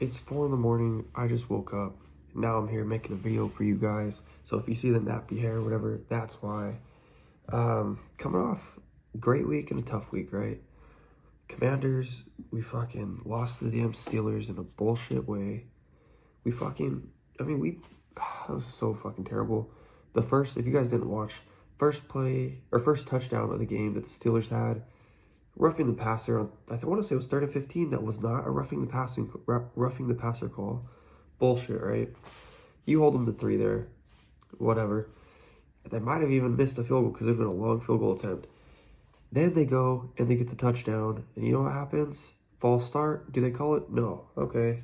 It's 4 in the morning. I just woke up. Now I'm here making a video for you guys. So if you see the nappy hair or whatever, that's why. Coming off great week and a tough week, right? Commanders, we fucking lost to the damn Steelers in a bullshit way. We that was so fucking terrible. The first, if you guys didn't watch, first touchdown of the game that the Steelers had, roughing the passer on, I want to say it was 3rd and 15. That was not a roughing the passer call. Bullshit, right? You hold them to 3 there, whatever. They might have even missed a field goal because it would have been a long field goal attempt. Then they go and they get the touchdown, and you know what happens? False start? Do they call it? No. Okay.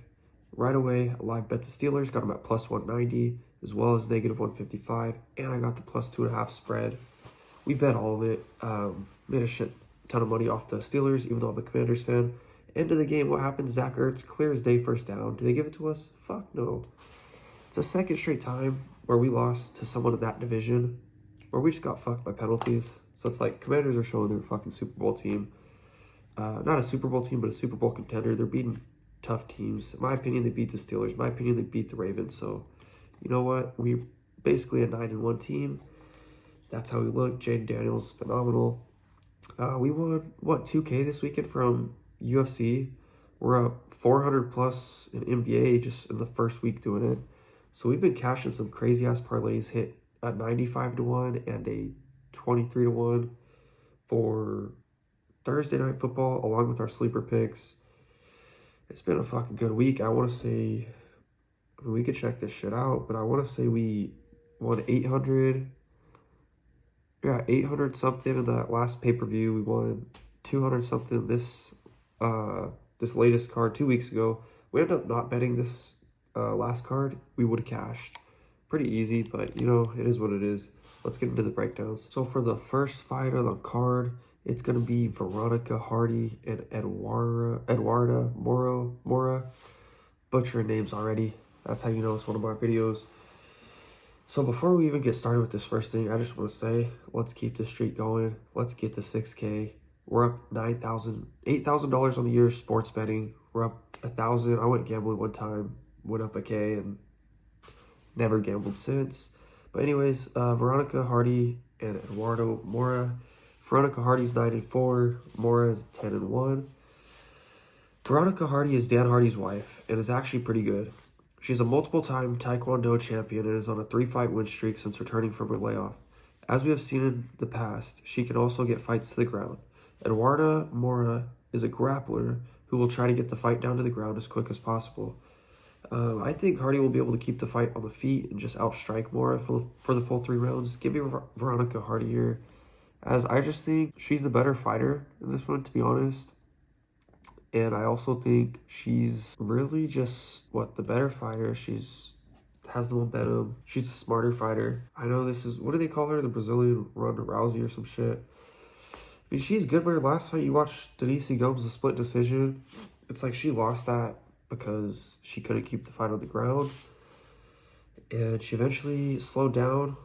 Right away, I live bet the Steelers, got them at plus 190 as well as negative 155, and I got the plus 2.5 spread. We bet all of it. Made a shit ton of money off the Steelers, even though I'm a Commanders fan. End of the game, what happens? Zach Ertz, clear as day, first down. Do they give it to us? Fuck no. It's a second straight time where we lost to someone in that division, where we just got fucked by penalties. So it's like, Commanders are showing they're a fucking Super Bowl team. Not a Super Bowl team, but a Super Bowl contender. They're beating tough teams. In my opinion, they beat the Steelers. In my opinion, they beat the Ravens. So, you know what? We're basically a 9-1 team. That's how we look. Jaden Daniels, phenomenal. We won, 2K this weekend from UFC. We're up 400 plus in NBA just in the first week doing it. So we've been cashing some crazy ass parlays, hit a 95 to 1 and a 23 to 1 for Thursday night football, along with our sleeper picks. It's been a fucking good week. I want to say, we could check this shit out, but I want to say we won 800. Yeah, 800 something in that last pay-per-view. We won 200 something this latest card 2 weeks ago. We ended up not betting this last card. We would have cashed. Pretty easy, but you know, it is what it is. Let's get into the breakdowns. So for the first fight on the card, it's going to be Veronica Hardy and Eduarda Moura. Butchering names already. That's how you know it's one of my videos. So before we even get started with this first thing, I just want to say, let's keep this streak going. Let's get to 6K. We're up $8,000 on the year sports betting. We're up 1,000. I went gambling one time, went up a K, and never gambled since. But anyways, Veronica Hardy and Eduardo Moura. Veronica Hardy's 9-4. Moura is 10-1. Veronica Hardy is Dan Hardy's wife and is actually pretty good. She's a multiple-time Taekwondo champion and is on a 3-fight win streak since returning from her layoff. As we have seen in the past, she can also get fights to the ground. Eduarda Moura is a grappler who will try to get the fight down to the ground as quick as possible. I think Hardy will be able to keep the fight on the feet and just outstrike Moura for the full 3 rounds. Give me Veronica Hardy here, as I just think she's the better fighter in this one, to be honest. And I also think she's really just, the better fighter. She's has the momentum. She's a smarter fighter. I know this is, what do they call her? The Brazilian Ronda Rousey or some shit. I mean, she's good, but her last fight, you watched Diniz Gomes, a split decision. It's like she lost that because she couldn't keep the fight on the ground. And she eventually slowed down.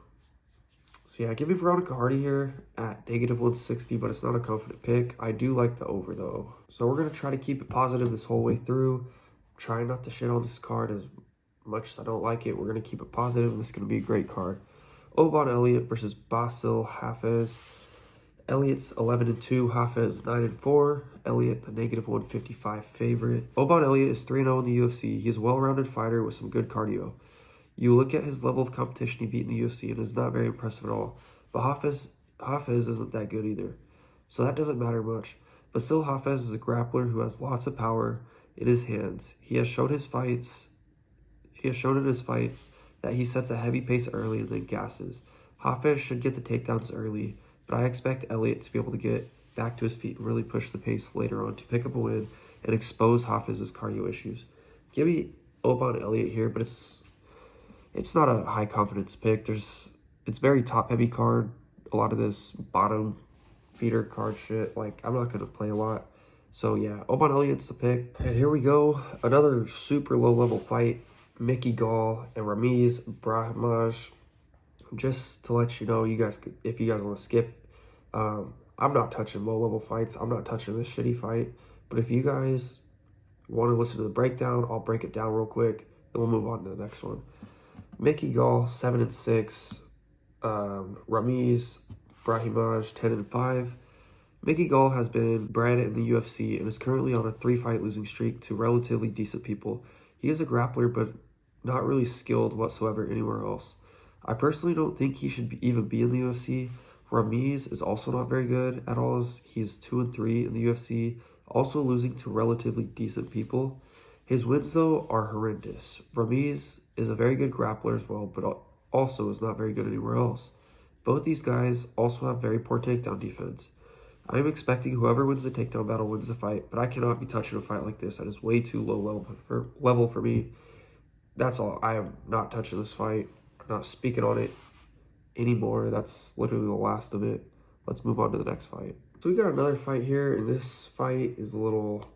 So yeah, give me Veronica Hardy here at negative 160, but it's not a confident pick. I do like the over though. So we're going to try to keep it positive this whole way through. Try not to shit on this card as much as I don't like it. We're going to keep it positive. This is going to be a great card. Oban Elliott versus Bassil Haffez. Elliott's 11-2, Haffez 9-4. Elliott, the negative 155 favorite. Oban Elliott is 3-0 in the UFC. He's a well-rounded fighter with some good cardio. You look at his level of competition he beat in the UFC, and it's not very impressive at all. But Haffez isn't that good either, so that doesn't matter much. But still, Haffez is a grappler who has lots of power in his hands. He has shown in his fights that he sets a heavy pace early and then gasses. Haffez should get the takedowns early, but I expect Elliott to be able to get back to his feet and really push the pace later on to pick up a win and expose Haffez's cardio issues. Give me Oban Elliott here, but it's not a high confidence pick. It's very top heavy card. A lot of this bottom feeder card shit. Like, I'm not going to play a lot. So yeah, Oban Elliott's the pick. And here we go. Another super low level fight. Gall and Ramiz, Brahimaj. Just to let you know, if you guys want to skip, I'm not touching low level fights. I'm not touching this shitty fight. But if you guys want to listen to the breakdown, I'll break it down real quick, and we'll move on to the next one. Gall, 7-6. Ramiz, Brahimaj, 10-5. Gall has been bred in the UFC and is currently on a 3-fight losing streak to relatively decent people. He is a grappler, but not really skilled whatsoever anywhere else. I personally don't think he should even be in the UFC. Ramiz is also not very good at all. He is 2-3 in the UFC, also losing to relatively decent people. His wins, though, are horrendous. Ramiz is a very good grappler as well, but also is not very good anywhere else. Both these guys also have very poor takedown defense. I am expecting whoever wins the takedown battle wins the fight, but I cannot be touching a fight like this. That is way too low level for me. That's all. I am not touching this fight. I'm not speaking on it anymore. That's literally the last of it. Let's move on to the next fight. So we got another fight here, and this fight is a little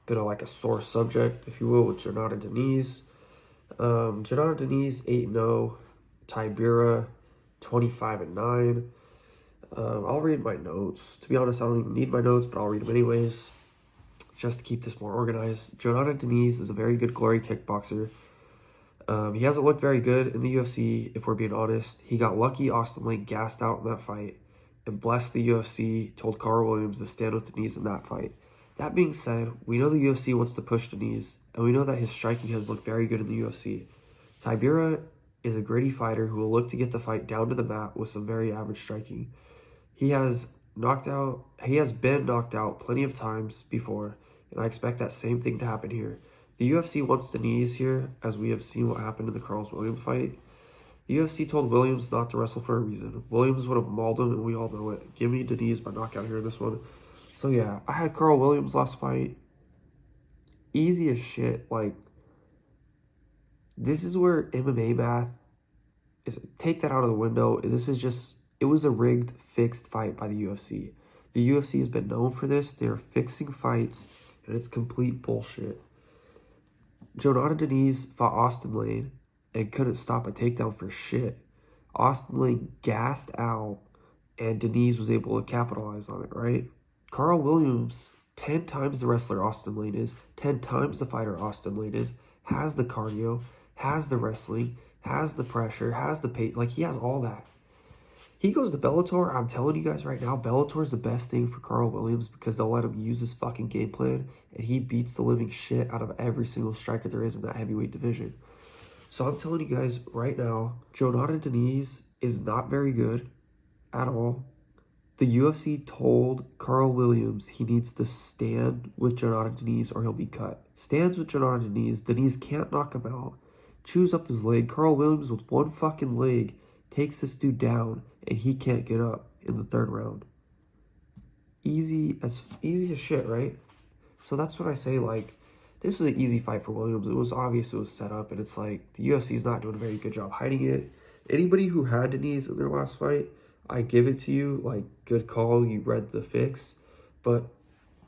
bit of like a sore subject, if you will, with Jhonata Diniz. Jhonata Diniz 8-0, Tybura 25-9. I'll read my notes. To be honest, I don't even need my notes, but I'll read them anyways, just to keep this more organized. Jhonata Diniz is a very good glory kickboxer. He hasn't looked very good in the UFC, if we're being honest. He got lucky Austin Lane gassed out in that fight, and blessed the UFC, told Carl Williams to stand with Diniz in that fight. That being said, we know the UFC wants to push Diniz, and we know that his striking has looked very good in the UFC. Tybura is a gritty fighter who will look to get the fight down to the mat with some very average striking. He has been knocked out plenty of times before, and I expect that same thing to happen here. The UFC wants Diniz here, as we have seen what happened in the Carl Williams fight. The UFC told Williams not to wrestle for a reason. Williams would have mauled him, and we all know it. Give me Diniz by knockout here in this one. So yeah, I had Carl Williams last fight. Easy as shit. Like, this is where MMA math is. Take that out of the window. This is just, it was a rigged, fixed fight by the UFC. The UFC has been known for this. They're fixing fights, and it's complete bullshit. Jhonata Diniz fought Austin Lane and couldn't stop a takedown for shit. Austin Lane gassed out, and Diniz was able to capitalize on it, right? Carl Williams, 10 times the wrestler Austin Lane is, 10 times the fighter Austin Lane is, has the cardio, has the wrestling, has the pressure, has the pace. Like, he has all that. He goes to Bellator. I'm telling you guys right now, Bellator is the best thing for Carl Williams because they'll let him use his fucking game plan, and he beats the living shit out of every single striker there is in that heavyweight division. So I'm telling you guys right now, Jhonata Diniz is not very good at all. The UFC told Carl Williams he needs to stand with Jhonata Diniz or he'll be cut. Stands with Jhonata Diniz. Diniz can't knock him out. Chews up his leg. Carl Williams with one fucking leg takes this dude down, and he can't get up in the third round. Easy as shit, right? So that's what I say, like, this was an easy fight for Williams. It was obvious it was set up, and it's like, the UFC's not doing a very good job hiding it. Anybody who had Diniz in their last fight, I give it to you, like, good call, you read the fix. But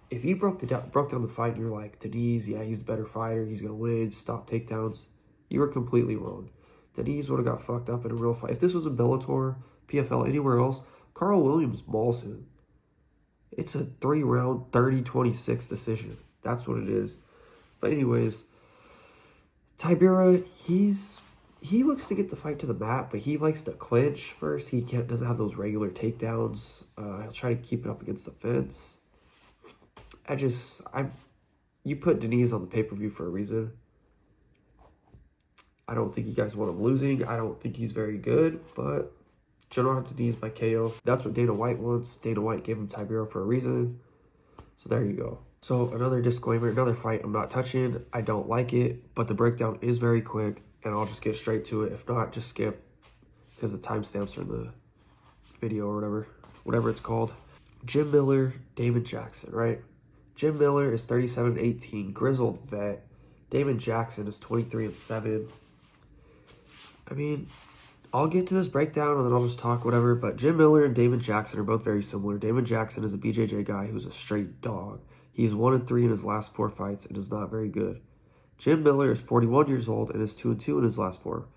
if you broke down the fight and you're like, Diniz, yeah, he's the better fighter, he's going to win, stop takedowns, you were completely wrong. Diniz would have got fucked up in a real fight. If this was in Bellator, PFL, anywhere else, Carl Williams mauls him. It's a 3-round, 30-26 decision. That's what it is. But anyways, Tybura, he looks to get the fight to the mat, but he likes to clinch first. He doesn't have those regular takedowns. He'll try to keep it up against the fence. You put Diniz on the pay-per-view for a reason. I don't think you guys want him losing. I don't think he's very good, but Jhonata Diniz by KO. That's what Dana White wants. Dana White gave him Tybura for a reason. So there you go. So another disclaimer, another fight I'm not touching. I don't like it, but the breakdown is very quick, and I'll just get straight to it. If not, just skip, because the timestamps are in the video or whatever it's called. Jim Miller, Damon Jackson, right? Jim Miller is 37-18, grizzled vet. Damon Jackson is 23-7. I mean, I'll get to this breakdown and then I'll just talk whatever, but Jim Miller and Damon Jackson are both very similar. Damon Jackson is a BJJ guy who's a straight dog. He's 1-3 in his last 4 fights and is not very good. Jim Miller is 41 years old and is 2-2 in his last 4.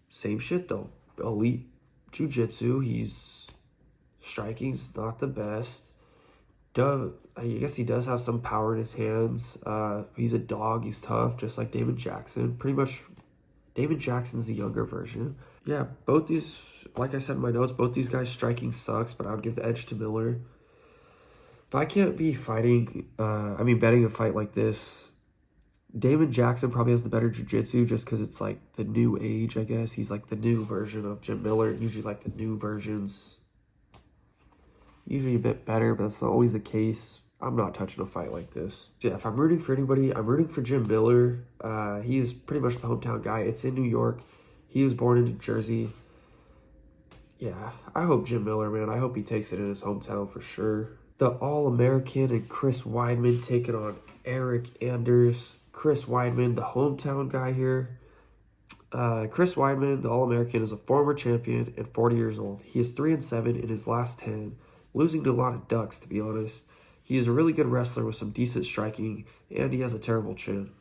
Same shit though. Elite jiu-jitsu. He's striking's not the best. I guess he does have some power in his hands. He's a dog. He's tough, just like Damon Jackson. Pretty much, Damon Jackson's the younger version. Yeah, both these, like I said in my notes, both these guys striking sucks, but I would give the edge to Miller. But I can't be fighting, betting a fight like this. Damon Jackson probably has the better jiu-jitsu just because it's like the new age, I guess. He's like the new version of Jim Miller. Usually like the new versions. Usually a bit better, but that's not always the case. I'm not touching a fight like this. So yeah, if I'm rooting for anybody, I'm rooting for Jim Miller. He's pretty much the hometown guy. It's in New York. He was born in New Jersey. Yeah, I hope Jim Miller, man. I hope he takes it in his hometown for sure. The All-American and Chris Weidman taking on Eryk Anders. Chris Weidman, the hometown guy here. Chris Weidman, the All-American, is a former champion and 40 years old. He is 3-7 in his last 10, losing to a lot of ducks, to be honest. He is a really good wrestler with some decent striking, and he has a terrible chin.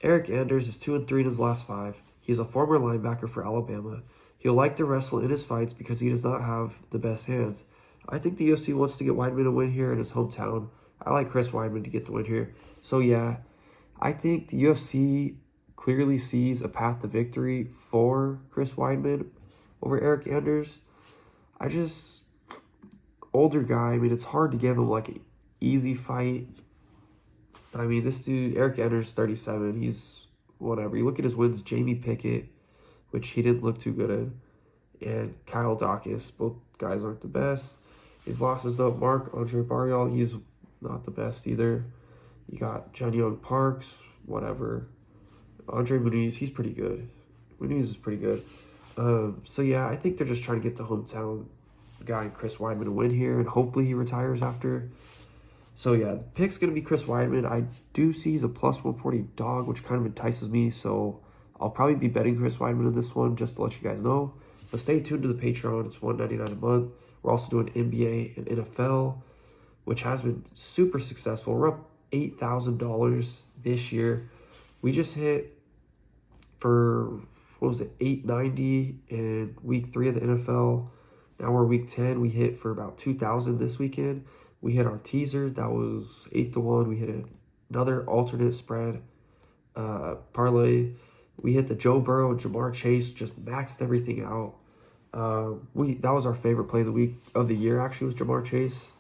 Eryk Anders is 2-3 in his last 5. He is a former linebacker for Alabama. He'll like to wrestle in his fights because he does not have the best hands. I think the UFC wants to get Weidman a win here in his hometown. I like Chris Weidman to get the win here. So yeah, I think the UFC clearly sees a path to victory for Chris Weidman over Eryk Anders. Older guy, I mean, it's hard to give him like an easy fight. But I mean, this dude, Eryk Anders, 37, he's whatever. You look at his wins, Jamie Pickett, which he didn't look too good in, and Kyle Dawkins. Both guys aren't the best. His losses, though, Marc-Andre Barrial, he's not the best either. You got John Young Parks, whatever. Andre Muniz, he's pretty good. Muniz is pretty good. So yeah, I think they're just trying to get the hometown guy, Chris Weidman, to win here, and hopefully he retires after. So yeah, the pick's going to be Chris Weidman. I do see he's a plus 140 dog, which kind of entices me, so I'll probably be betting Chris Weidman in this one, just to let you guys know. But stay tuned to the Patreon. It's $1.99 a month. We're also doing NBA and NFL, which has been super successful. We're up $8,000 this year. We just hit for, $890 in week 3 of the NFL. Now we're week 10. We hit for about 2,000 this weekend. We hit our teaser. That was 8-1. We hit another alternate spread parlay. We hit the Joe Burrow and Jamar Chase. Just maxed everything out. That was our favorite play of the year, actually, was Jamar Chase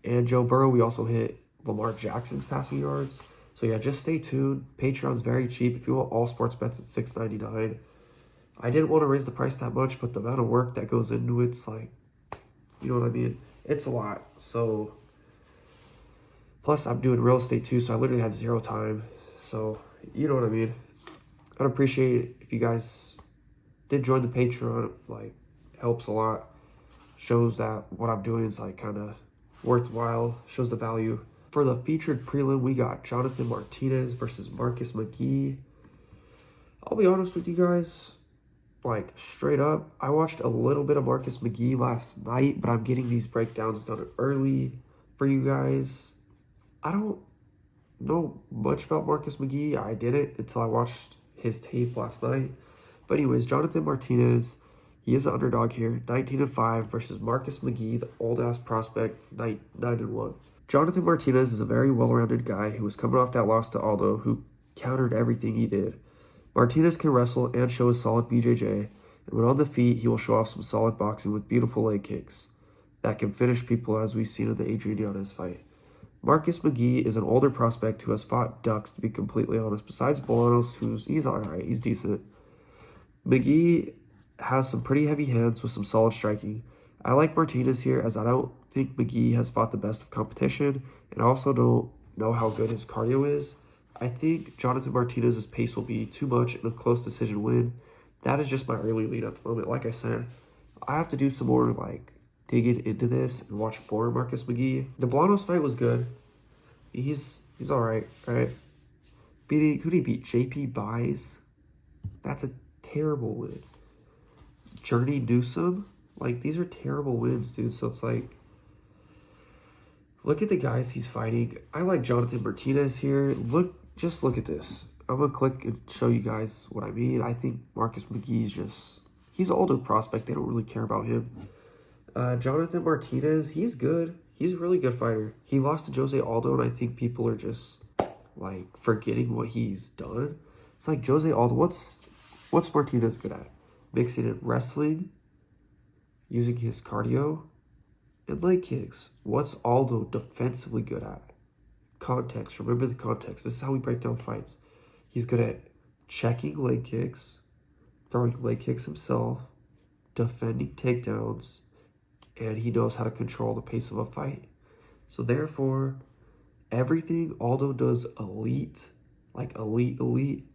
and Joe Burrow. We also hit Lamar Jackson's passing yards. So yeah, just stay tuned. Patreon's very cheap. If you want all sports bets, it's $6.99. I didn't want to raise the price that much, but the amount of work that goes into it's like, you know what I mean? It's a lot. So plus I'm doing real estate too, so I literally have 0 time. So you know what I mean? I'd appreciate it if you guys did join the Patreon. It like helps a lot. Shows that what I'm doing is like kind of worthwhile. Shows the value. For the featured prelim, we got Jonathan Martinez versus Marcus McGhee. I'll be honest with you guys, like straight up, I watched a little bit of Marcus McGhee last night, but I'm getting these breakdowns done early for you guys. I don't know much about Marcus McGhee. I didn't until I watched his tape last night. But anyways, Jonathan Martinez, he is an underdog here, 19-5 versus Marcus McGhee, the old-ass prospect, 9-1. Jonathan Martinez is a very well-rounded guy who was coming off that loss to Aldo, who countered everything he did. Martinez can wrestle and show a solid BJJ, and when on the feet, he will show off some solid boxing with beautiful leg kicks that can finish people, as we've seen in the Adrian Yanez fight. Marcus McGhee is an older prospect who has fought ducks, to be completely honest. Besides Bolanos, he's alright, he's decent. McGhee has some pretty heavy hands with some solid striking. I like Martinez here, as I don't think McGhee has fought the best of competition, and I also don't know how good his cardio is. I think Jonathan Martinez's pace will be too much in a close decision win. That is just my early lead at the moment. Like I said, I have to do some more like digging into this and watch more Marcus McGhee. The Bolanos fight was good. He's alright, right? Who did he beat? JP Buys? That's a terrible win. Journey Newsome? Like, these are terrible wins, dude. So it's like, look at the guys he's fighting. I like Jonathan Martinez here. Just look at this. I'm going to click and show you guys what I mean. I think Marcus McGhee's he's an older prospect. They don't really care about him. Jonathan Martinez, he's good. He's a really good fighter. He lost to Jose Aldo, and I think people are just, like, forgetting what he's done. It's like Jose Aldo, what's Martinez good at? Mixing in wrestling, using his cardio, and leg kicks. What's Aldo defensively good at? Context. Remember the context. This is how we break down fights. He's good at checking leg kicks, throwing leg kicks himself, defending takedowns, and he knows how to control the pace of a fight. So therefore, everything Aldo does elite, like elite,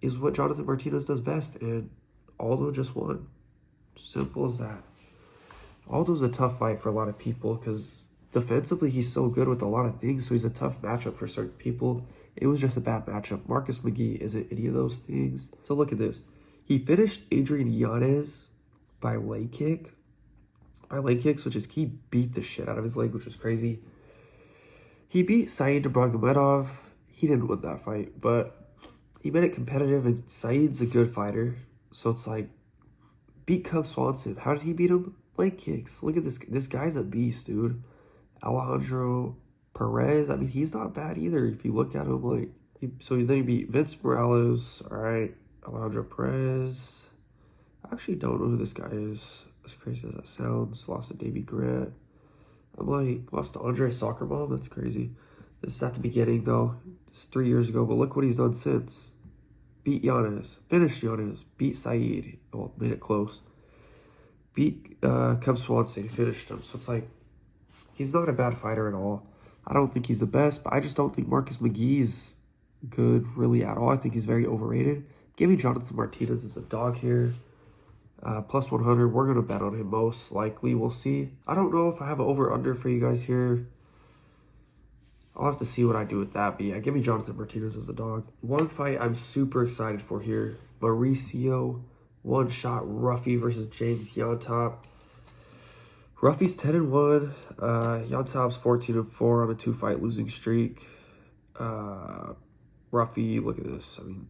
is what Jonathan Martinez does best, and Aldo just won. Simple as that. Aldo's a tough fight for a lot of people because defensively he's so good with a lot of things, so he's a tough matchup for certain people. It was just a bad matchup. Marcus McGhee isn't any of those things. So look at this. He finished Adrian Yanez by leg kicks, which is he beat the shit out of his leg, which was crazy. He beat Said Brahimaj. He didn't win that fight, but he made it competitive, and Said's a good fighter. So it's like, beat Cub Swanson. How did he beat him? Leg kicks. Look at this. This guy's a beast, dude. Alejandro Perez. I mean, he's not bad either if you look at him. Like, so then he beat Vince Morales. All right. Alejandro Perez. I actually don't know who this guy is. As crazy as that sounds. Lost to Davey Grant. I'm like, lost to Andre Soccer Mom. That's crazy. This is at the beginning, though. It's 3 years ago, but look what he's done since. Beat Yanez. Finished Yanez. Beat Said. Well, made it close. Beat Cub Swanson. Finished him. So it's like, he's not a bad fighter at all. I don't think he's the best, but I just don't think Marcus McGhee's good really at all. I think he's very overrated. Give me Jonathan Martinez as a dog here. Plus 100. We're going to bet on him most likely. We'll see. I don't know if I have an over-under for you guys here. I'll have to see what I do with that. But yeah, give me Jonathan Martinez as a dog. One fight I'm super excited for here. Mauricio, one-shot Ruffy versus James Llontop. Ruffy's 10-1. Llontop's 14-4 on a 2-fight losing streak. Ruffy, look at this. I mean,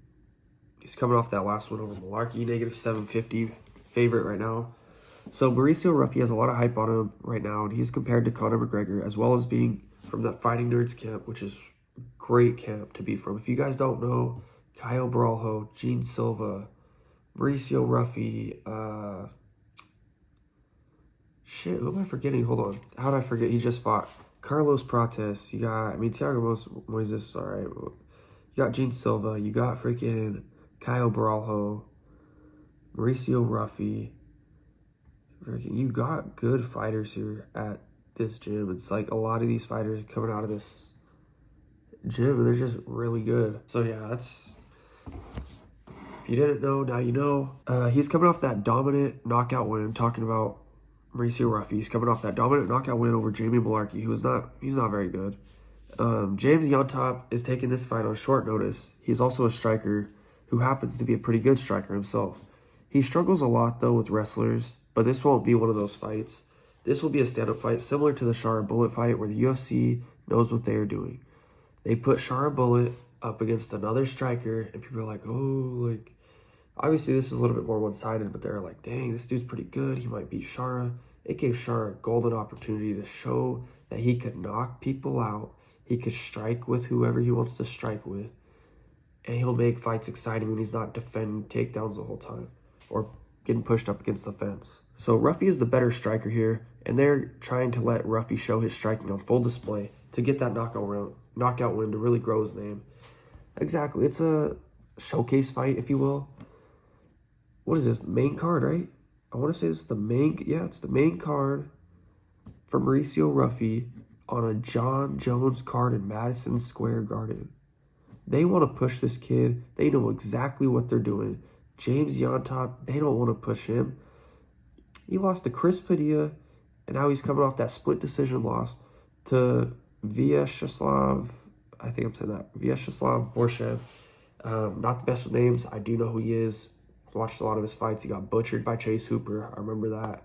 he's coming off that last one over Malarkey. Negative 750 favorite right now. So Mauricio Ruffy has a lot of hype on him right now, and he's compared to Conor McGregor, as well as being from that Fighting Nerds camp, which is a great camp to be from. If you guys don't know, Caio Araujo, Gene Silva, Mauricio Ruffy, shit, who am I forgetting? Hold on. How did I forget? He just fought Carlos Prates. You got, Thiago Moises, all right. You got Gene Silva. You got freaking Caio Araujo, Mauricio Ruffy. You got good fighters here at this gym. It's like a lot of these fighters are coming out of this gym, and they're just really good. So yeah, that's, if you didn't know, now you know. He's coming off that dominant knockout win. Talking about Mauricio Ruffy, he's coming off that dominant knockout win over Jamie Malarkey, he's not very good. James Llontop is taking this fight on short notice. He's also a striker who happens to be a pretty good striker himself. He struggles a lot, though, with wrestlers, but this won't be one of those fights. This will be a stand-up fight similar to the Shara Bullet fight, where the UFC knows what they are doing. They put Shara Bullet up against another striker, and people are like, oh, like, obviously this is a little bit more one-sided, but they're like, dang, this dude's pretty good. He might beat Shara. It gave Shara a golden opportunity to show that he could knock people out. He could strike with whoever he wants to strike with. And he'll make fights exciting when he's not defending takedowns the whole time or getting pushed up against the fence. So Ruffy is the better striker here, and they're trying to let Ruffy show his striking on full display to get that knockout win to really grow his name. Exactly. It's a showcase fight, if you will. What is this? Main card, right? I want to say it's the main... Yeah, it's the main card for Mauricio Ruffy on a John Jones card in Madison Square Garden. They want to push this kid. They know exactly what they're doing. James Llontop, they don't want to push him. He lost to Chris Padilla, and now he's coming off that split decision loss to Vyacheslav, I think I'm saying that, Vyacheslav Borshev. Not the best with names. I do know who he is. Watched a lot of his fights. He got butchered by Chase Hooper. I remember that.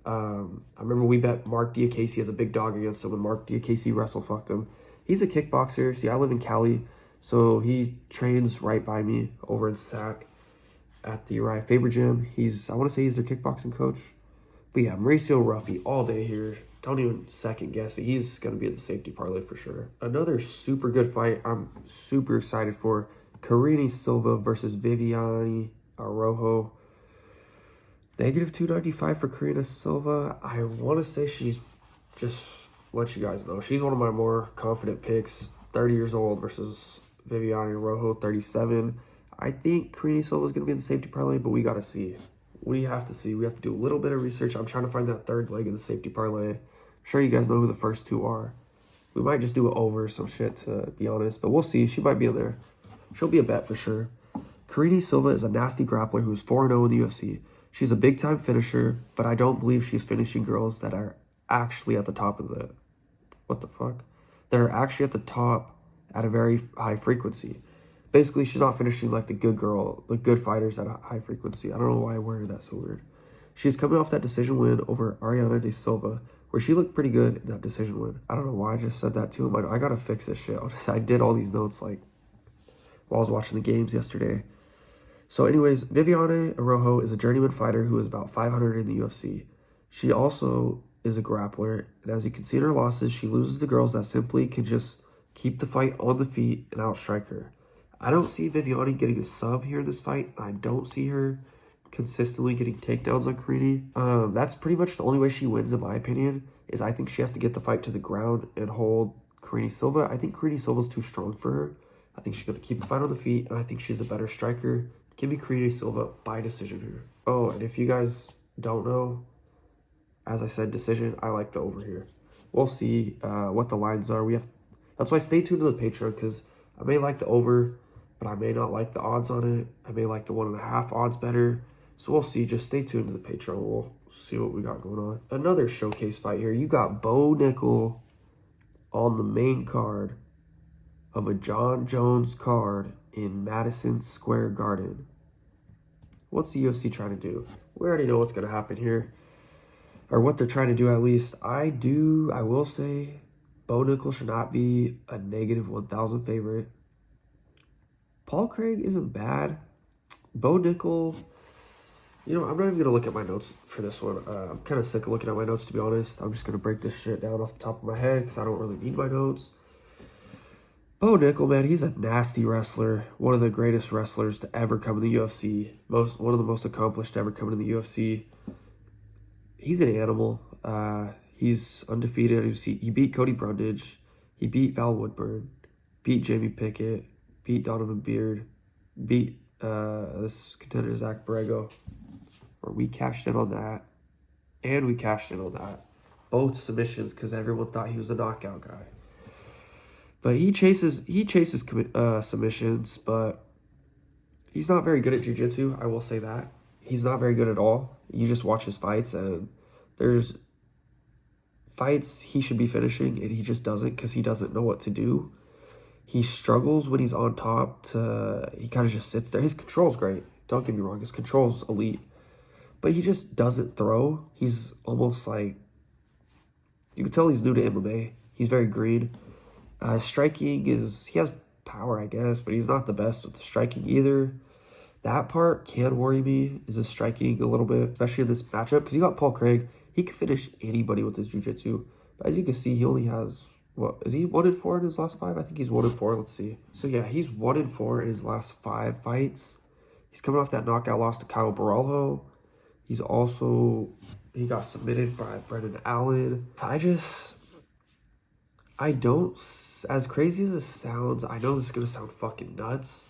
I remember we bet Mark Diakase as a big dog against him when Mark Diakase wrestle-fucked him. He's a kickboxer. See, I live in Cali, so he trains right by me over in Sac at the Uriah Faber gym. I want to say he's their kickboxing coach. But yeah, Mauricio Ruffy all day here. don't even second guess it. He's going to be in the safety parlay for sure. Another super good fight I'm super excited for. Karine Silva versus Viviane Araujo. Negative 295 for Karine Silva. I want to say she's just, let you guys know, she's one of my more confident picks. 30 years old versus Viviane Araujo, 37. I think Karine Silva is going to be in the safety parlay, but we got to see. We have to see. We have to do a little bit of research. I'm trying to find that third leg of the safety parlay. I'm sure you guys know who the first two are. We might just do it over some shit, to be honest, but we'll see. She might be in there. She'll be a bet for sure. Karine Silva is a nasty grappler who's 4-0 in the UFC. She's a big-time finisher, but I don't believe she's finishing girls that are actually at the top of the... What the fuck? That are actually at the top at a very high frequency. Basically, she's not finishing like the good fighters at a high frequency. I don't know why I worded that so weird. She's coming off that decision win over Ariana De Silva, where she looked pretty good in that decision win. I don't know why I just said that too. I gotta fix this shit. I did all these notes like while I was watching the games yesterday. So anyways, Viviane Araujo is a journeyman fighter who is about 500 in the UFC. She also is a grappler, and as you can see in her losses, she loses to girls that simply can just keep the fight on the feet and outstrike her. I don't see Viviane getting a sub here in this fight. I don't see her consistently getting takedowns on Karine. That's pretty much the only way she wins, in my opinion, is I think she has to get the fight to the ground and hold Karine Silva. I think Karine Silva's too strong for her. I think she's going to keep the fight on the feet, and I think she's a better striker. Give me Karine Silva by decision here. Oh, and if you guys don't know, as I said, decision, I like the over here. We'll see what the lines are. That's why stay tuned to the Patreon, because I may like the over, but I may not like the odds on it. I may like the 1.5 odds better. So we'll see. Just stay tuned to the Patreon. We'll see what we got going on. Another showcase fight here. You got Bo Nickal on the main card of a John Jones card in Madison Square Garden. What's the UFC trying to do? We already know what's going to happen here. Or what they're trying to do, at least. I will say Bo Nickal should not be a negative 1,000 favorite. Paul Craig isn't bad. Bo Nickal, I'm not even going to look at my notes for this one. I'm kind of sick of looking at my notes, to be honest. I'm just going to break this shit down off the top of my head because I don't really need my notes. Bo Nickal, man, he's a nasty wrestler. One of the greatest wrestlers to ever come in the UFC. One of the most accomplished to ever come in the UFC. He's an animal. He's undefeated. He beat Cody Brundage. He beat Val Woodburn. Beat Jamie Pickett. Beat Donovan Beard. Beat this contender Zach Borrego. Or we cashed in on that. And we cashed in on that. Both submissions because everyone thought he was a knockout guy. But he chases submissions, but he's not very good at jiu-jitsu, I will say that. He's not very good at all. You just watch his fights, and there's fights he should be finishing, and he just doesn't because he doesn't know what to do. He struggles when he's on top. He kind of just sits there. His control's great. Don't get me wrong. His control's elite. But he just doesn't throw. He's almost like... You can tell he's new to MMA. He's very green. Striking is... He has power, I guess, but he's not the best with the striking either. That part can worry me, is his striking a little bit, especially in this matchup, because you got Paul Craig. He can finish anybody with his jiu-jitsu. But as you can see, he only has... What, is he 1-4 in his last 5? I think he's 1-4. Let's see. So yeah, he's 1-4 in his last 5 fights. He's coming off that knockout loss to Kyle Baralho. He's also... He got submitted by Brendan Allen. I don't... As crazy as this sounds, I know this is going to sound fucking nuts.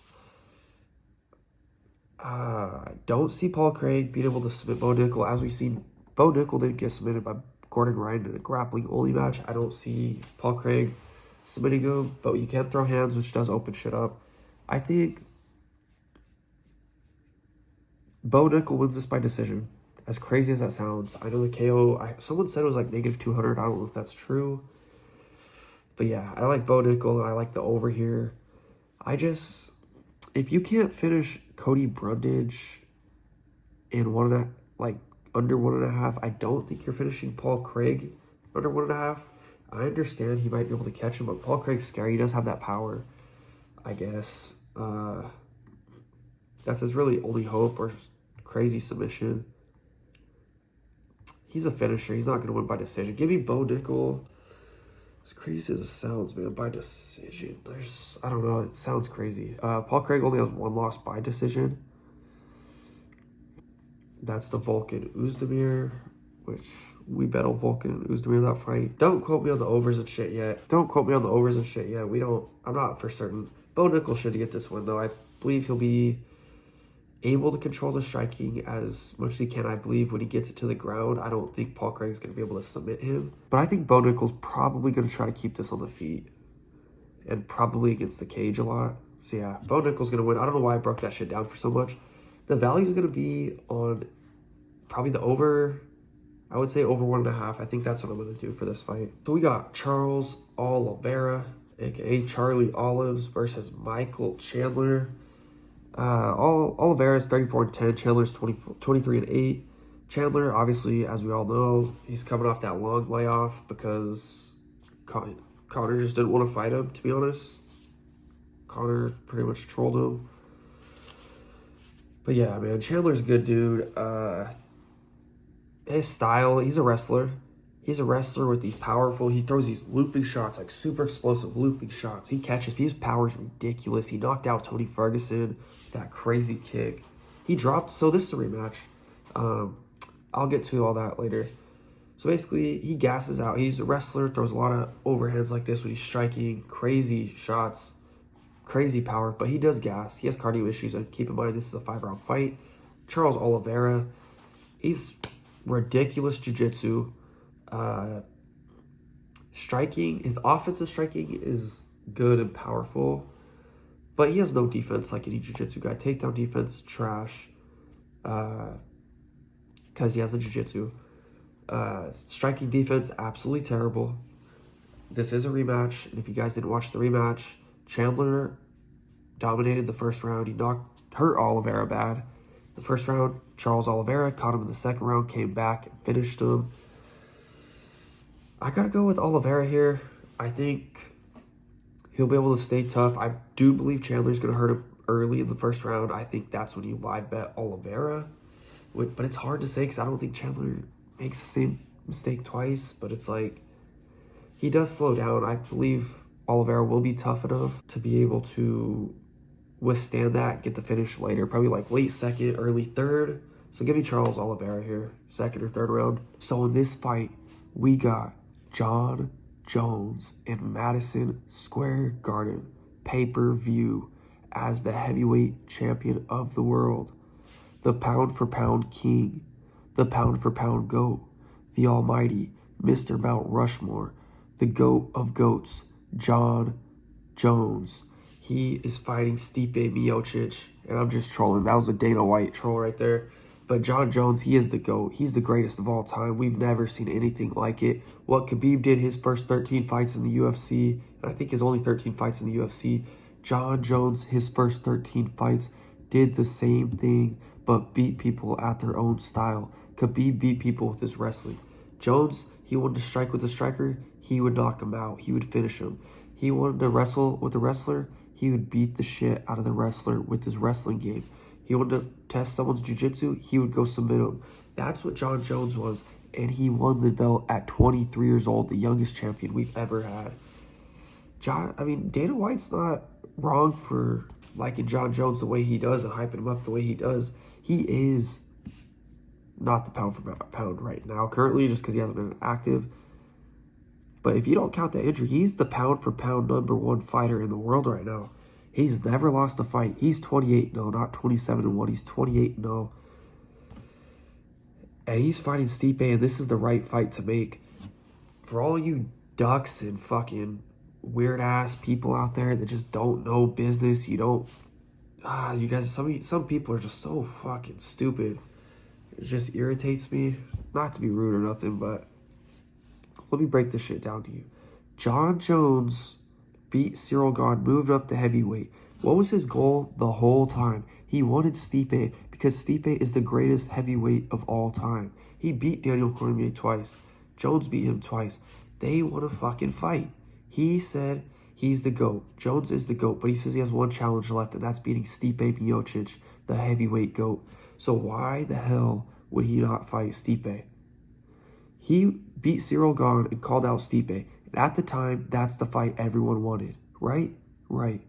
I don't see Paul Craig being able to submit Bo Nickal. As we've seen, Bo Nickal didn't get submitted by Gordon Ryan in a grappling-only match. I don't see Paul Craig submitting him, but you can throw hands, which does open shit up. I think Bo Nickal wins this by decision. As crazy as that sounds. I know the KO... someone said it was like negative 200. I don't know if that's true. But yeah, I like Bo Nickal. I like the over here. If you can't finish Cody Brundage in under 1.5, I don't think you're finishing Paul Craig under 1.5. I understand he might be able to catch him, but Paul Craig's scary. He does have that power, I guess. That's his really only hope, or crazy submission. He's a finisher. He's not going to win by decision. Give me Bo Nickal. As crazy as it sounds, man, by decision. I don't know, it sounds crazy. Paul Craig only has 1 loss by decision. That's the Volkan Oezdemir, which we bet on Volkan and Oezdemir that fight. Don't quote me on the overs and shit yet. I'm not for certain. Bo Nickal should get this win, though. I believe he'll be able to control the striking as much as he can. I believe when he gets it to the ground, I don't think Paul Craig's going to be able to submit him. But I think Bo Nickal's probably going to try to keep this on the feet. And probably against the cage a lot. So yeah, Bo Nickal's going to win. I don't know why I broke that shit down for so much. The value is going to be on probably the over, I would say over 1.5. I think that's what I'm going to do for this fight. So we got Charles Oliveira, a.k.a. Charlie Olives versus Michael Chandler. Oliveira is 34-10. Chandler's 23-8. Chandler, obviously, as we all know, he's coming off that long layoff because Connor just didn't want to fight him, to be honest. Connor pretty much trolled him. But yeah, man, Chandler's a good dude. His style, he's a wrestler. He's a wrestler with these powerful, he throws these looping shots, like super explosive looping shots. He catches, his power is ridiculous. He knocked out Tony Ferguson, that crazy kick. He dropped, so this is a rematch. I'll get to all that later. So basically, he gasses out. He's a wrestler, throws a lot of overhands like this when he's striking, crazy shots, crazy power, but he does gas. He has cardio issues, and keep in mind, this is a 5-round fight. Charles Oliveira, he's ridiculous jiu-jitsu. Striking, his offensive striking is good and powerful, but he has no defense like any jiu-jitsu guy. Takedown defense, trash, because he has the jiu-jitsu. Striking defense, absolutely terrible. This is a rematch, and if you guys didn't watch the rematch, Chandler dominated the first round. He hurt Oliveira bad. The first round, Charles Oliveira caught him in the second round, came back and finished him. I gotta go with Oliveira here. I think he'll be able to stay tough. I do believe Chandler's gonna hurt him early in the first round. I think that's when you live bet Oliveira. But it's hard to say because I don't think Chandler makes the same mistake twice. But it's like, he does slow down. I believe Oliveira will be tough enough to be able to withstand that, get the finish later. Probably like late second, early third. So give me Charles Oliveira here, second or third round. So in this fight, we got Jon Jones in Madison Square Garden, pay-per-view, as the heavyweight champion of the world, the pound-for-pound king, the pound-for-pound GOAT, the almighty Mr. Mount Rushmore, the GOAT of GOATs, Jon Jones. He is fighting Stipe Miocic, and I'm just trolling. That was a Dana White troll right there. But Jon Jones, he is the GOAT. He's the greatest of all time. We've never seen anything like it. What Khabib did his first 13 fights in the UFC, and I think his only 13 fights in the UFC, Jon Jones, his first 13 fights, did the same thing, but beat people at their own style. Khabib beat people with his wrestling. Jones, he wanted to strike with a striker, he would knock him out. He would finish him. He wanted to wrestle with a wrestler, he would beat the shit out of the wrestler with his wrestling game. He wanted to test someone's jiu-jitsu, he would go submit him. That's what Jon Jones was, and he won the belt at 23 years old, the youngest champion we've ever had. Dana White's not wrong for liking Jon Jones the way he does and hyping him up the way he does. He is not the pound for pound right now, currently, just because he hasn't been active. But if you don't count that injury, he's the pound for pound #1 fighter in the world right now. He's never lost a fight. He's 28-0, not 27-1. He's 28-0. And he's fighting Stipe, and this is the right fight to make. For all you ducks and fucking weird-ass people out there that just don't know business, you guys, some people are just so fucking stupid. It just irritates me. Not to be rude or nothing, but let me break this shit down to you. Jon Jones beat Cyril Gane, moved up to heavyweight. What was his goal the whole time? He wanted Stipe because Stipe is the greatest heavyweight of all time. He beat Daniel Cormier twice. Jones beat him twice. They want to fucking fight. He said he's the GOAT. Jones is the GOAT, but he says he has one challenge left, and that's beating Stipe Miocic, the heavyweight GOAT. So why the hell would he not fight Stipe? He beat Cyril Gahn and called out Stipe. And at the time, that's the fight everyone wanted, right? Right.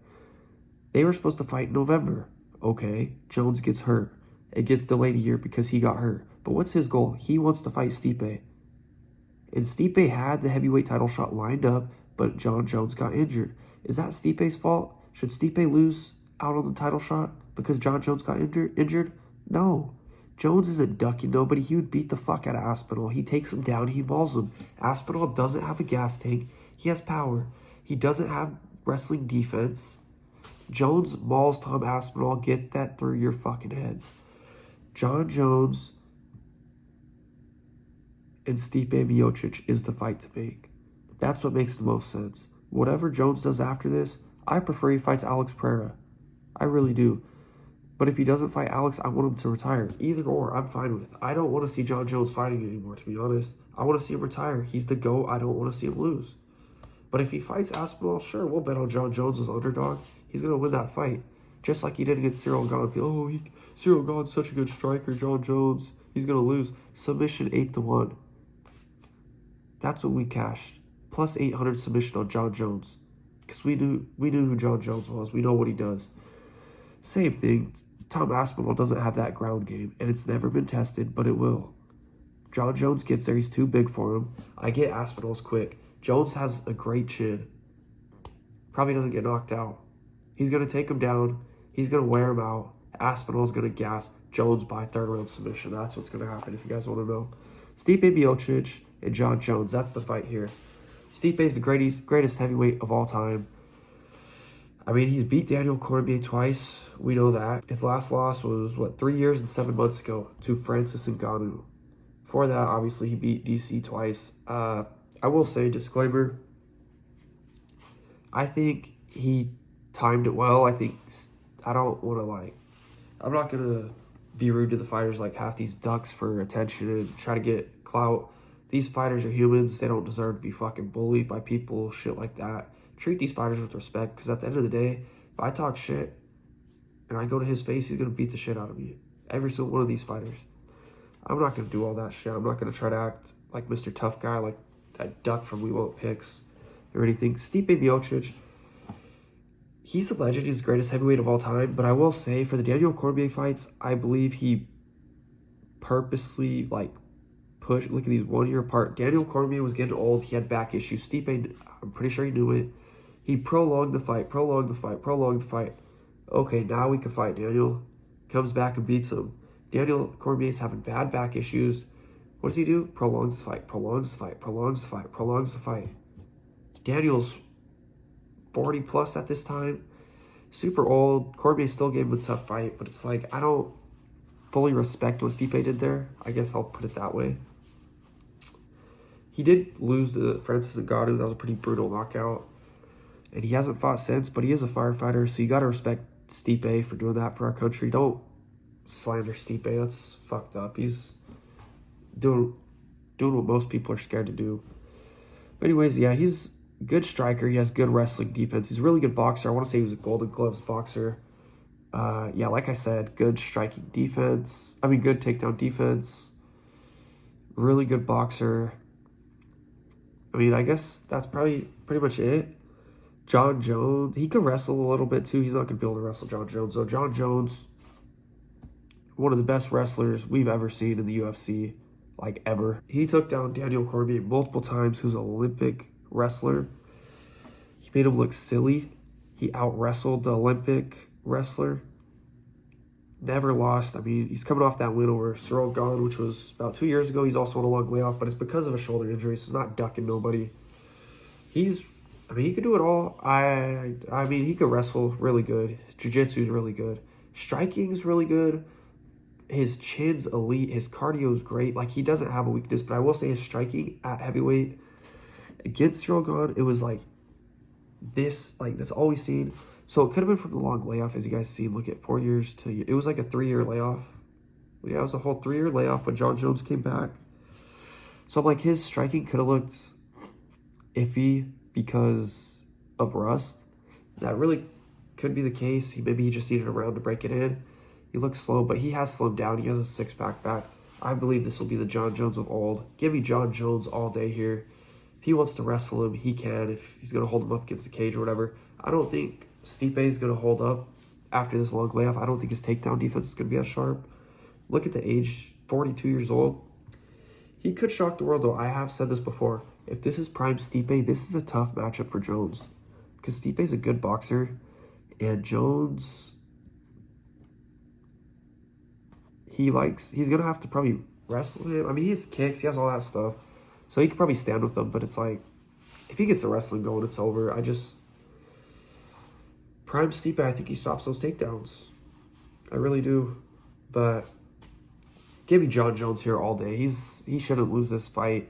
They were supposed to fight in November. Okay, Jones gets hurt. It gets delayed a year because he got hurt. But what's his goal? He wants to fight Stipe. And Stipe had the heavyweight title shot lined up, but Jon Jones got injured. Is that Stipe's fault? Should Stipe lose out on the title shot because Jon Jones got injured? No. Jones isn't ducking nobody. He would beat the fuck out of Aspinall. He takes him down. He mauls him. Aspinall doesn't have a gas tank. He has power. He doesn't have wrestling defense. Jones mauls Tom Aspinall. Get that through your fucking heads. Jon Jones and Stipe Miocic is the fight to make. That's what makes the most sense. Whatever Jones does after this, I prefer he fights Alex Pereira. I really do. But if he doesn't fight Alex, I want him to retire. Either or, I'm fine with. I don't want to see Jon Jones fighting anymore, to be honest. I want to see him retire. He's the GOAT. I don't want to see him lose. But if he fights Aspinall, sure, we'll bet on Jon Jones as underdog. He's going to win that fight. Just like he did against Cyril Gahn. Cyril Gahn's such a good striker. Jon Jones, he's going to lose. Submission 8-1. That's what we cashed. Plus 800 submission on Jon Jones. Because we knew who Jon Jones was. We know what he does. Same thing. Tom Aspinall doesn't have that ground game. And it's never been tested, but it will. Jon Jones gets there. He's too big for him. I get Aspinall's quick. Jones has a great chin. Probably doesn't get knocked out. He's going to take him down. He's going to wear him out. Aspinall's going to gas Jones by third round submission. That's what's going to happen if you guys want to know. Stipe Miocic and Jon Jones. That's the fight here. Stipe is the greatest heavyweight of all time. I mean, he's beat Daniel Cormier twice. We know that. His last loss was, 3 years and 7 months ago to Francis Ngannou. Before that, obviously, he beat DC twice. I will say, disclaimer, I think he timed it well. I don't want to, I'm not going to be rude to the fighters, half these ducks for attention and try to get clout. These fighters are humans. They don't deserve to be fucking bullied by people, shit like that. Treat these fighters with respect, because at the end of the day, if I talk shit and I go to his face, he's going to beat the shit out of me. Every single one of these fighters. I'm not going to do all that shit. I'm not going to try to act like Mr. Tough Guy, like that duck from We Won't Picks or anything. Stipe Miocic, he's a legend. He's the greatest heavyweight of all time. But I will say, for the Daniel Cormier fights, I believe he purposely, push. Look at these 1 year apart. Daniel Cormier was getting old. He had back issues. Stipe, I'm pretty sure he knew it. He prolonged the fight. Okay, now we can fight. Daniel comes back and beats him. Daniel Cormier's having bad back issues. What does he do? Prolongs the fight. Daniel's 40 plus at this time. Super old. Cormier still gave him a tough fight, but it's I don't fully respect what Stipe did there. I guess I'll put it that way. He did lose to Francis Ngannou. That was a pretty brutal knockout. And he hasn't fought since, but he is a firefighter, so you got to respect Stipe for doing that for our country. Don't slander Stipe. That's fucked up. He's doing what most people are scared to do. But anyways, yeah, he's a good striker. He has good wrestling defense. He's a really good boxer. I want to say he was a Golden Gloves boxer. Yeah, like I said, good striking defense. Good takedown defense. Really good boxer. I guess that's probably pretty much it. Jon Jones, he could wrestle a little bit too. He's not going to be able to wrestle Jon Jones, though. Jon Jones, one of the best wrestlers we've ever seen in the UFC, ever. He took down Daniel Cormier multiple times, who's an Olympic wrestler. He made him look silly. He out-wrestled the Olympic wrestler. Never lost. He's coming off that win over Cyril Gahn, which was about 2 years ago. He's also on a long layoff, but it's because of a shoulder injury, so he's not ducking nobody. He could do it all. He could wrestle really good. Jiu-jitsu is really good. Striking is really good. His chin's elite. His cardio is great. He doesn't have a weakness, but I will say his striking at heavyweight against Cyril Gahn, it was this. That's all we've seen. So it could have been from the long layoff, as you guys see. Look at 4 years to... It was a 3-year layoff. Yeah, it was a whole 3-year layoff when Jon Jones came back. So his striking could have looked iffy because of rust. That really could be the case. Maybe he just needed a round to break it in. He looks slow, but he has slowed down. He has a 6-pack back. I believe this will be the Jon Jones of old. Give me Jon Jones all day here. If he wants to wrestle him, he can. If he's going to hold him up against the cage or whatever. I don't think Stipe is going to hold up after this long layoff. I don't think his takedown defense is going to be as sharp. Look at the age, 42 years old. He could shock the world, though. I have said this before. If this is prime Stipe, this is a tough matchup for Jones. Because Stipe's a good boxer. And Jones, he's going to have to probably wrestle him. I mean, he has kicks. He has all that stuff. So he could probably stand with them. But it's like, if he gets the wrestling going, it's over. Prime Stipe, I think he stops those takedowns. I really do. But give me Jon Jones here all day. He shouldn't lose this fight.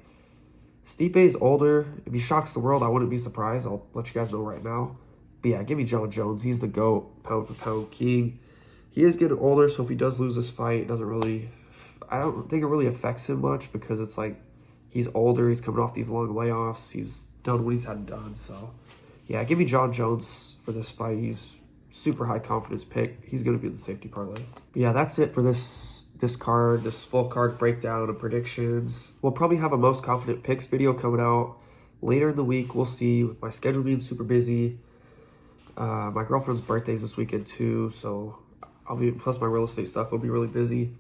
Stipe is older. If he shocks the world, I wouldn't be surprised. I'll let you guys know right now. But yeah, give me Jon Jones. He's the GOAT, pound for pound king. He is getting older, so if he does lose this fight, I don't think it really affects him much because it's like he's older. He's coming off these long layoffs. He's done what he's had done. So yeah, give me Jon Jones for this fight. He's super high confidence pick. He's going to be in the safety parlay. But yeah, that's it for this card, this full card breakdown and predictions. We'll probably have a most confident picks video coming out later in the week. We'll see, with my schedule being super busy. My girlfriend's birthday is this weekend too, so plus my real estate stuff will be really busy.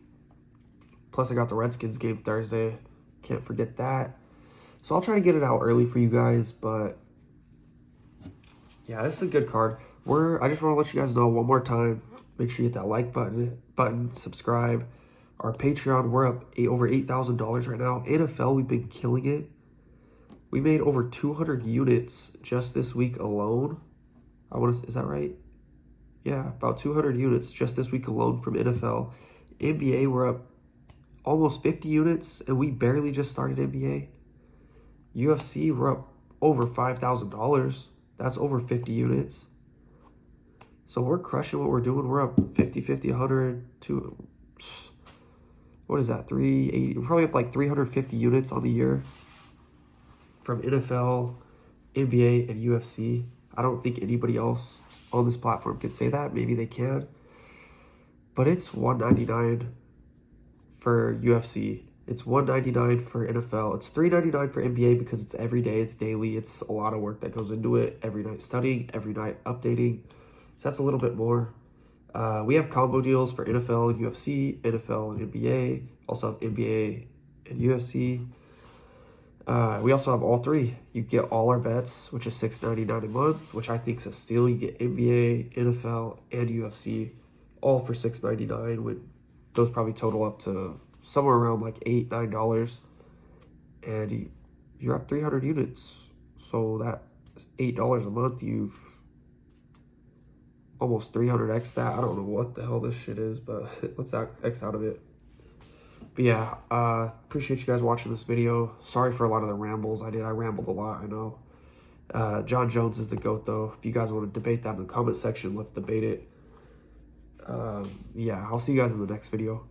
Plus I got the Redskins game Thursday. Can't forget that. So I'll try to get it out early for you guys, but yeah, this is a good card. I just want to let you guys know one more time. Make sure you hit that like button, subscribe. Our Patreon, we're up over $8,000 right now. NFL, we've been killing it. We made over 200 units just this week alone. Is that right? Yeah, about 200 units just this week alone from NFL. NBA, we're up almost 50 units, and we barely just started NBA. UFC, we're up over $5,000. That's over 50 units. So we're crushing what we're doing. We're up 50, 100, what is that, 380? We're probably up like 350 units on the year from NFL, NBA, and UFC. I don't think anybody else on this platform can say that. Maybe they can. But it's $199 for UFC. It's $199 for NFL. It's $399 for NBA because it's every day, it's daily. It's a lot of work that goes into it. Every night studying, every night updating. So that's a little bit more. We have combo deals for NFL and UFC, NFL and NBA. Also have NBA and UFC. We also have all three. You get all our bets, which is $6.99 a month, which I think is a steal. You get NBA, NFL, and UFC, all for $6.99. When those probably total up to somewhere around like $8, $9, and you're up 300 units. So that $8 a month, you've almost 300x that. I don't know what the hell this shit is, but let's X out of it. But yeah, appreciate you guys watching this video. Sorry for a lot of the rambles I did. I rambled a lot, I know. Jon Jones is the GOAT, though. If you guys want to debate that in the comment section, let's debate it. Yeah, I'll see you guys in the next video.